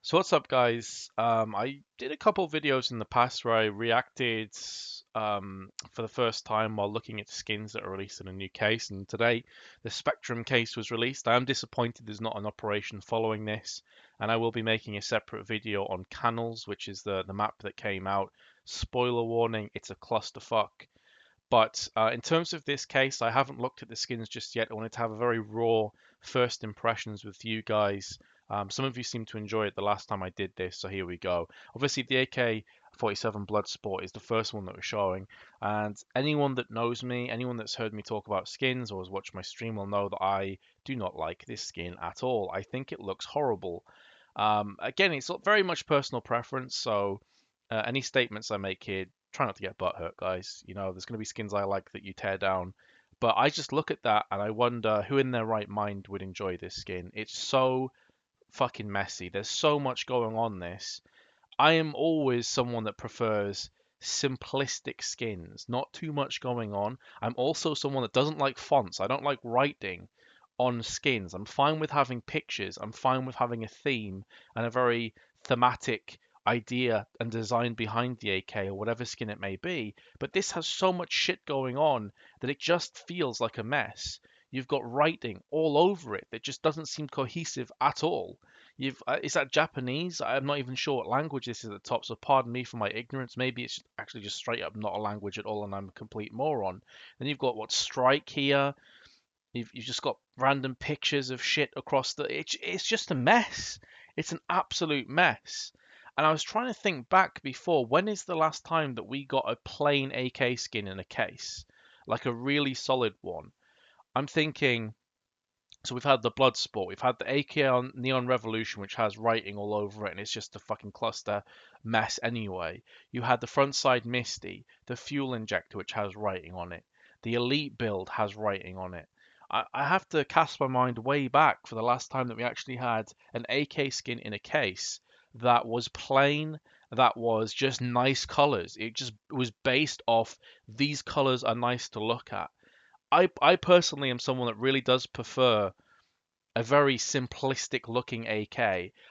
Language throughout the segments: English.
So what's up, guys? I did a couple videos in the past where I reacted for the first time while looking at skins that are released in a new case, and today the Spectrum case was released. I am disappointed there's not an operation following this, and I will be making a separate video on Canals, which is the map that came out. Spoiler warning, it's a clusterfuck. But in terms of this case, I haven't looked at the skins just yet. I wanted to have a very raw first impressions with you guys. Some of you seemed to enjoy it the last time I did this, so here we go. Obviously, the AK-47 Bloodsport is the first one that we're showing, and anyone that knows me, anyone that's heard me talk about skins or has watched my stream will know that I do not like this skin at all. I think it looks horrible. Again, it's very much personal preference, so any statements I make here, try not to get butthurt, guys. You know, there's going to be skins I like that you tear down. But I just look at that and I wonder who in their right mind would enjoy this skin. It's so fucking messy. There's so much going on this. I am always someone that prefers simplistic skins, not too much going on. I'm also someone that doesn't like fonts. I don't like writing on skins. I'm fine with having pictures. I'm fine with having a theme and a very thematic idea and design behind the AK or whatever skin it may be. But this has so much shit going on that it just feels like a mess. You've got writing all over it that just doesn't seem cohesive at all. Is that Japanese? I'm not even sure what language this is at the top, so pardon me for my ignorance. Maybe it's actually just straight up not a language at all, and I'm a complete moron. Then you've got what strike here. You've just got random pictures of shit across the. It's just a mess. It's an absolute mess. And I was trying to think back before. When is the last time that we got a plain AK skin in a case, like a really solid one? I'm thinking. So we've had the Bloodsport, we've had the AK on Neon Revolution, which has writing all over it, and it's just a fucking cluster mess anyway. You had the frontside Misty, the fuel injector, which has writing on it. The Elite build has writing on it. I have to cast my mind way back for the last time that we actually had an AK skin in a case that was plain, that was just nice colors. It just was based off these colors are nice to look at. I personally am someone that really does prefer a very simplistic looking AK.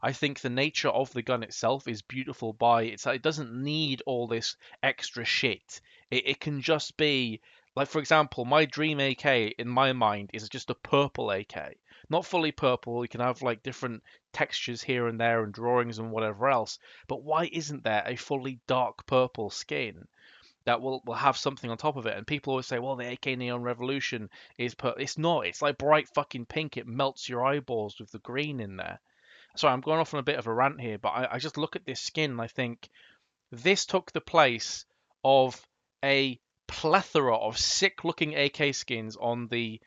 I think the nature of the gun itself is beautiful by it doesn't need all this extra shit. It can just be like, for example, my dream AK in my mind is just a purple AK. Not fully purple, you can have like different textures here and there and drawings and whatever else. But why isn't there a fully dark purple skin? That will have something on top of it. And people always say, well, the AK Neon Revolution it's not. It's like bright fucking pink. It melts your eyeballs with the green in there. Sorry, I'm going off on a bit of a rant here, but I just look at this skin and I think this took the place of a plethora of sick-looking AK skins on the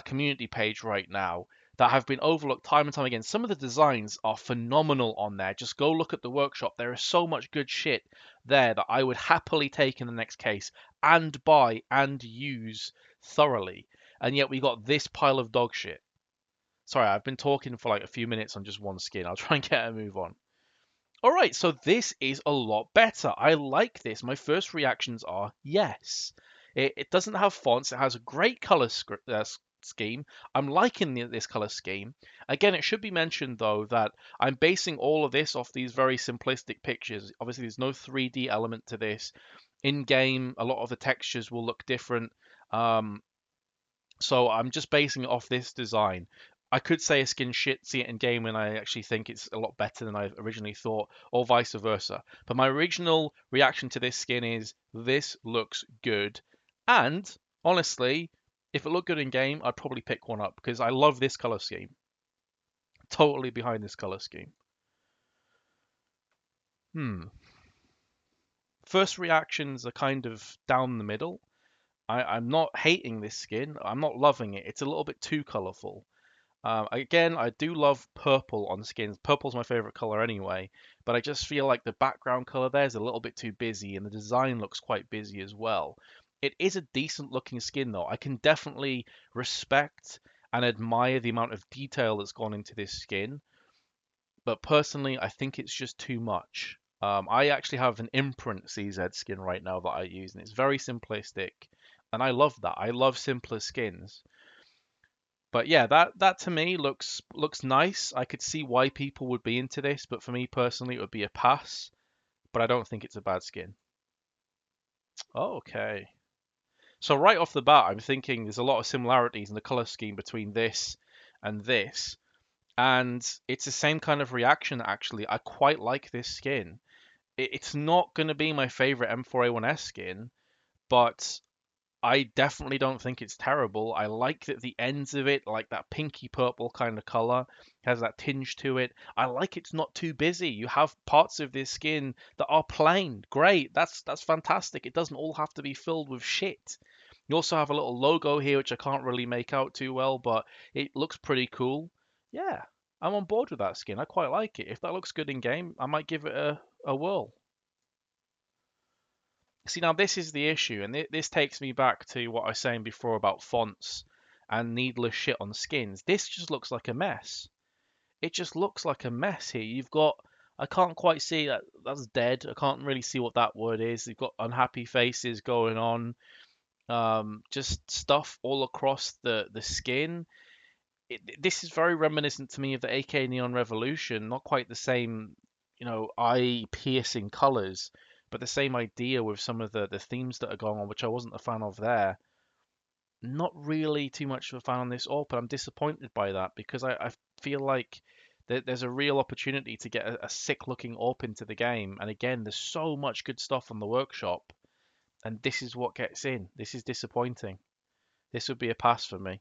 community page right now that have been overlooked time and time again. Some of the designs are phenomenal on there. Just go look at the workshop. There is so much good shit there that I would happily take in the next case and buy and use thoroughly. And yet we got this pile of dog shit. Sorry, I've been talking for like a few minutes on just one skin. I'll try and get a move on. All right, so this is a lot better. I like this. My first reactions are yes. It doesn't have fonts. It has a great color scheme. I'm liking this color scheme. Again, it should be mentioned though that I'm basing all of this off these very simplistic pictures. Obviously, there's no 3D element to this. In game, a lot of the textures will look different. Um, so I'm just basing it off this design. I could say a skin shit, see it in game, and I actually think it's a lot better than I originally thought, or vice versa. But my original reaction to this skin is this looks good. And honestly, if it looked good in game, I'd probably pick one up because I love this color scheme. Totally behind this color scheme. Hmm. First reactions are kind of down the middle. I'm not hating this skin. I'm not loving it. It's a little bit too colorful. Again, I do love purple on skins. Purple's my favorite color anyway, but I just feel like the background color there is a little bit too busy and the design looks quite busy as well. It is a decent looking skin though. I can definitely respect and admire the amount of detail that's gone into this skin, but personally, I think it's just too much. I actually have an Imprint CZ skin right now that I use, and it's very simplistic, and I love that. I love simpler skins. But yeah, that to me looks nice. I could see why people would be into this, but for me personally, it would be a pass. But I don't think it's a bad skin. Oh, okay. So right off the bat, I'm thinking there's a lot of similarities in the color scheme between this and this, and it's the same kind of reaction actually. I quite like this skin. It's not going to be my favorite M4A1S skin, but I definitely don't think it's terrible. I like that the ends of it, like that pinky purple kind of color, has that tinge to it. I like it's not too busy. You have parts of this skin that are plain. Great. That's fantastic. It doesn't all have to be filled with shit. You also have a little logo here, which I can't really make out too well, but it looks pretty cool. Yeah, I'm on board with that skin. I quite like it. If that looks good in game, I might give it a whirl. See, now this is the issue, and this takes me back to what I was saying before about fonts and needless shit on skins. This just looks like a mess. It just looks like a mess here. You've got, I can't quite see that that's dead. I can't really see what that word is. You've got unhappy faces going on, just stuff all across the skin. This is very reminiscent to me of the AK Neon Revolution. Not quite the same, eye-piercing colors, but the same idea with some of the themes that are going on, which I wasn't a fan of there. Not really too much of a fan on this AWP, but I'm disappointed by that because I feel like there's a real opportunity to get a sick-looking AWP into the game. And again, there's so much good stuff on the workshop, and this is what gets in. This is disappointing. This would be a pass for me.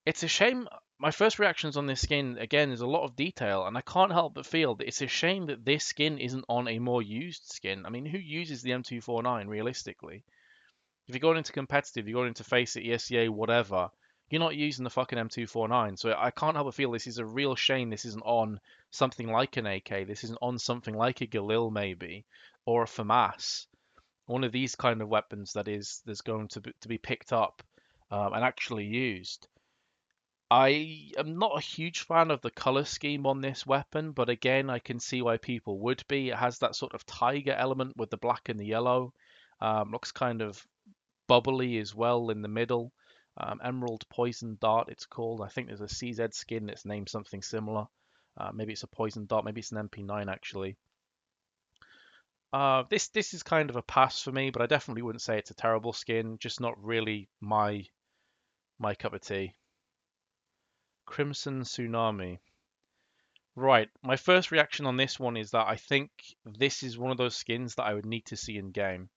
It's a shame. My first reactions on this skin, again, is a lot of detail, and I can't help but feel that it's a shame that this skin isn't on a more used skin. I mean, who uses the M249 realistically? If you're going into competitive, you're going into Face It, ESEA, whatever, you're not using the fucking M249. So I can't help but feel this is a real shame this isn't on something like an AK. This isn't on something like a Galil maybe, or a FAMAS. One of these kind of weapons that is there's going to be picked up and actually used. I am not a huge fan of the color scheme on this weapon, but again, I can see why people would be. It has that sort of tiger element with the black and the yellow. Looks kind of bubbly as well in the middle. Emerald Poison Dart, it's called. I think there's a CZ skin that's named something similar. Maybe it's a Poison Dart, maybe it's an MP9 actually. This is kind of a pass for me, but I definitely wouldn't say it's a terrible skin. Just not really my cup of tea. Crimson Tsunami. Right. My first reaction on this one is that I think this is one of those skins that I would need to see in game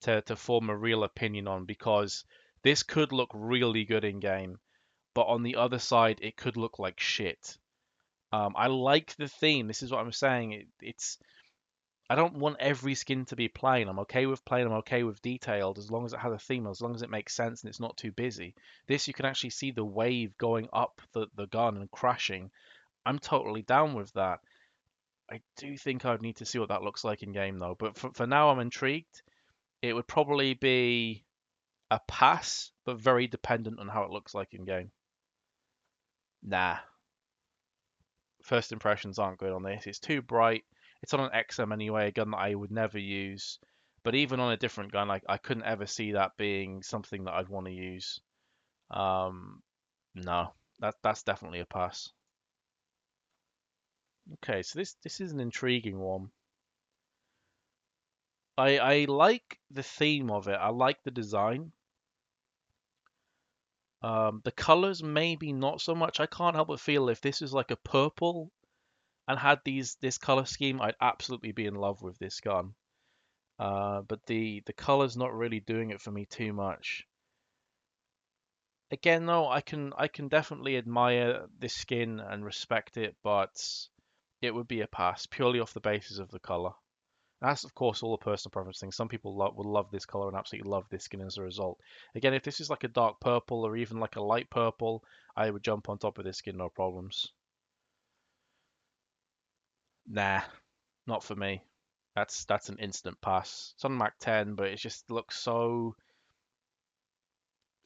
to form a real opinion on because this could look really good in game, but on the other side, it could look like shit. I like the theme. This is what I'm saying. It's I don't want every skin to be plain. I'm okay with plain. I'm okay with detailed as long as it has a theme, as long as it makes sense and it's not too busy. This you can actually see the wave going up the gun and crashing. I'm totally down with that. I do think I'd need to see what that looks like in game though. But for now, I'm intrigued. It would probably be a pass, but very dependent on how it looks like in game. Nah, first impressions aren't good on this. It's too bright. It's on an XM anyway, a gun that I would never use. But even on a different gun, I couldn't ever see that being something that I'd want to use. Um, no, that's definitely a pass. Okay, so this is an intriguing one. I like the theme of it. I like the design. The colors maybe not so much. I can't help but feel if this was like a purple and had this color scheme, I'd absolutely be in love with this gun. But the color's not really doing it for me too much. Again, though, I can definitely admire this skin and respect it, but it would be a pass purely off the basis of the color. That's of course all a personal preference thing. Some people will love this color and absolutely love this skin as a result. Again, if this is like a dark purple or even like a light purple, I would jump on top of this skin no problems. Nah, not for me. That's an instant pass. It's on Mac 10, but it just looks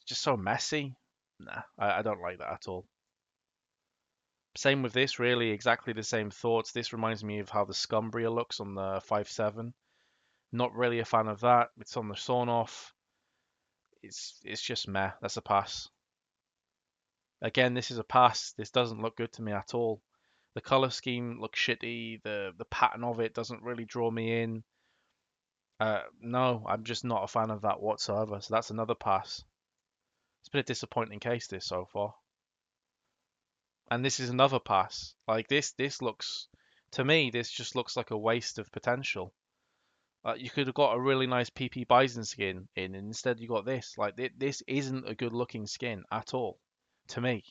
just so messy. Nah, I don't like that at all. Same with this, really, exactly the same thoughts. This reminds me of how the Scumbria looks on the 5.7. Not really a fan of that. It's on the sawn off. it's just meh. That's a pass. Again, this is a pass. This doesn't look good to me at all. The color scheme looks shitty. The pattern of it doesn't really draw me in. No, I'm just not a fan of that whatsoever. So that's another pass. It's been a disappointing case this so far. And this is another pass. Like this looks, to me, this just looks like a waste of potential. You could have got a really nice PP Bison skin in, and instead you got this. Like this isn't a good looking skin at all, to me.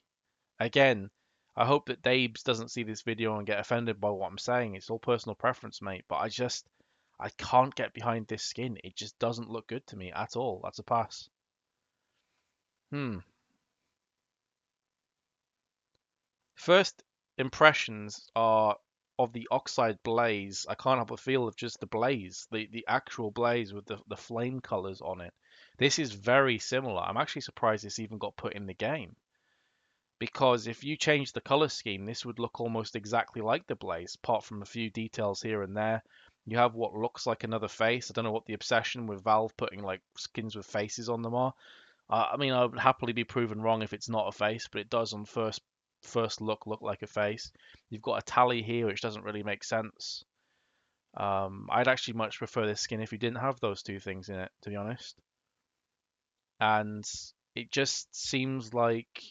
Again, I hope that Dabes doesn't see this video and get offended by what I'm saying. It's all personal preference, mate. But I can't get behind this skin. It just doesn't look good to me at all. That's a pass. Hmm. First impressions are of the Oxide Blaze. I can't help but feel of just the blaze, the actual blaze with the flame colors on it. This is very similar. I'm actually surprised this even got put in the game. Because if you change the color scheme, this would look almost exactly like the Blaze, apart from a few details here and there. You have what looks like another face. I don't know what the obsession with Valve putting like skins with faces on them are. I mean, I would happily be proven wrong if it's not a face, but it does on first look like a face. You've got a tally here, which doesn't really make sense. I'd actually much prefer this skin if you didn't have those two things in it, to be honest. And it just seems like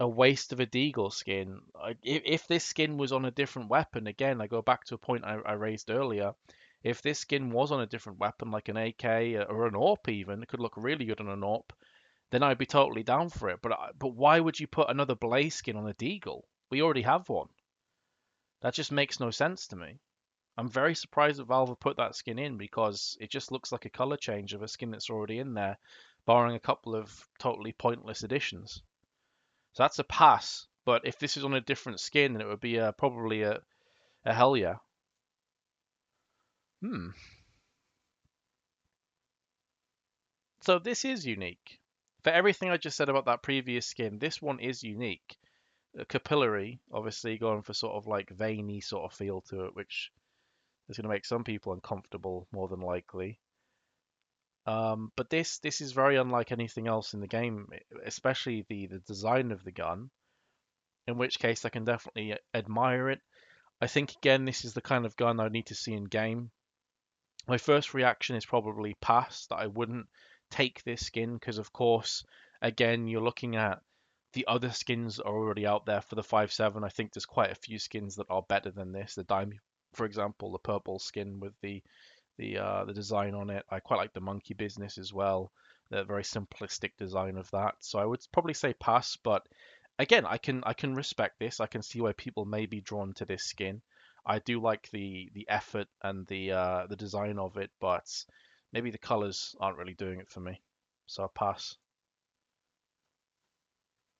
a waste of a Deagle skin. If this skin was on a different weapon, again, I go back to a point I raised earlier. If this skin was on a different weapon, like an AK or an AWP even, it could look really good on an AWP, then I'd be totally down for it. But why would you put another Blaze skin on a Deagle? We already have one. That just makes no sense to me. I'm very surprised that Valve have put that skin in because it just looks like a color change of a skin that's already in there, barring a couple of totally pointless additions. So that's a pass. But if this is on a different skin, then it would be probably a hell yeah. Hmm. So this is unique. For everything I just said about that previous skin, this one is unique. Capillary, obviously going for sort of like veiny sort of feel to it, which is going to make some people uncomfortable more than likely. But this is very unlike anything else in the game, especially the design of the gun. In which case, I can definitely admire it. I think again, this is the kind of gun I need to see in game. My first reaction is probably pass, that I wouldn't take this skin because, of course, again, you're looking at the other skins that are already out there for the 5.7. I think there's quite a few skins that are better than this. The Dime, for example, the purple skin with the design on it. I quite like the monkey business as well. The very simplistic design of that. So I would probably say pass, but again, I can respect this. I can see why people may be drawn to this skin. I do like the effort and the design of it, but maybe the colors aren't really doing it for me. So I pass.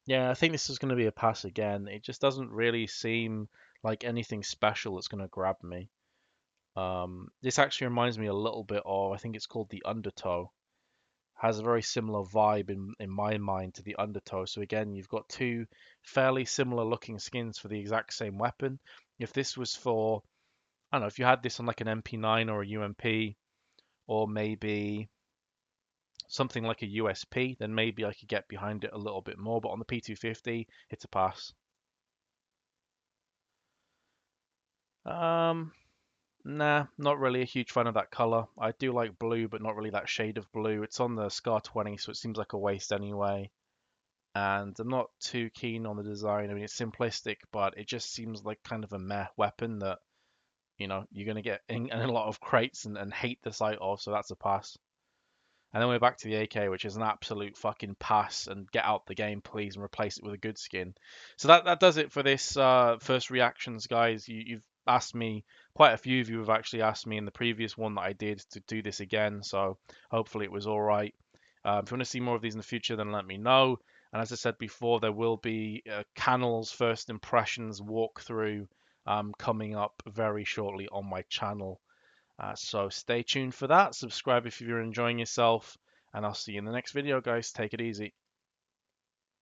Yeah, I think this is going to be a pass again. It just doesn't really seem like anything special that's going to grab me. This actually reminds me a little bit of, I think it's called the Undertow. Has a very similar vibe in my mind to the Undertow. So again, you've got two fairly similar looking skins for the exact same weapon. If this was for, I don't know, if you had this on like an MP9 or a UMP, or maybe something like a USP, then maybe I could get behind it a little bit more. But on the P250, it's a pass. Um, Nah, not really a huge fan of that color. I do like blue, but not really that shade of blue. It's on the Scar 20, so it seems like a waste anyway. And I'm not too keen on the design. I mean, it's simplistic, but it just seems like kind of a meh weapon that, you're going to get in a lot of crates and hate the sight of, so that's a pass. And then we're back to the AK, which is an absolute fucking pass, and get out the game, please, and replace it with a good skin. So that does it for this first reactions, guys. You've asked me, quite a few of you have actually asked me in the previous one that I did to do this again, so hopefully it was all right. If you want to see more of these in the future, then let me know. And as I said before, there will be Canal's first impressions walkthrough coming up very shortly on my channel. So stay tuned for that. Subscribe if you're enjoying yourself, and I'll see you in the next video, guys. Take it easy.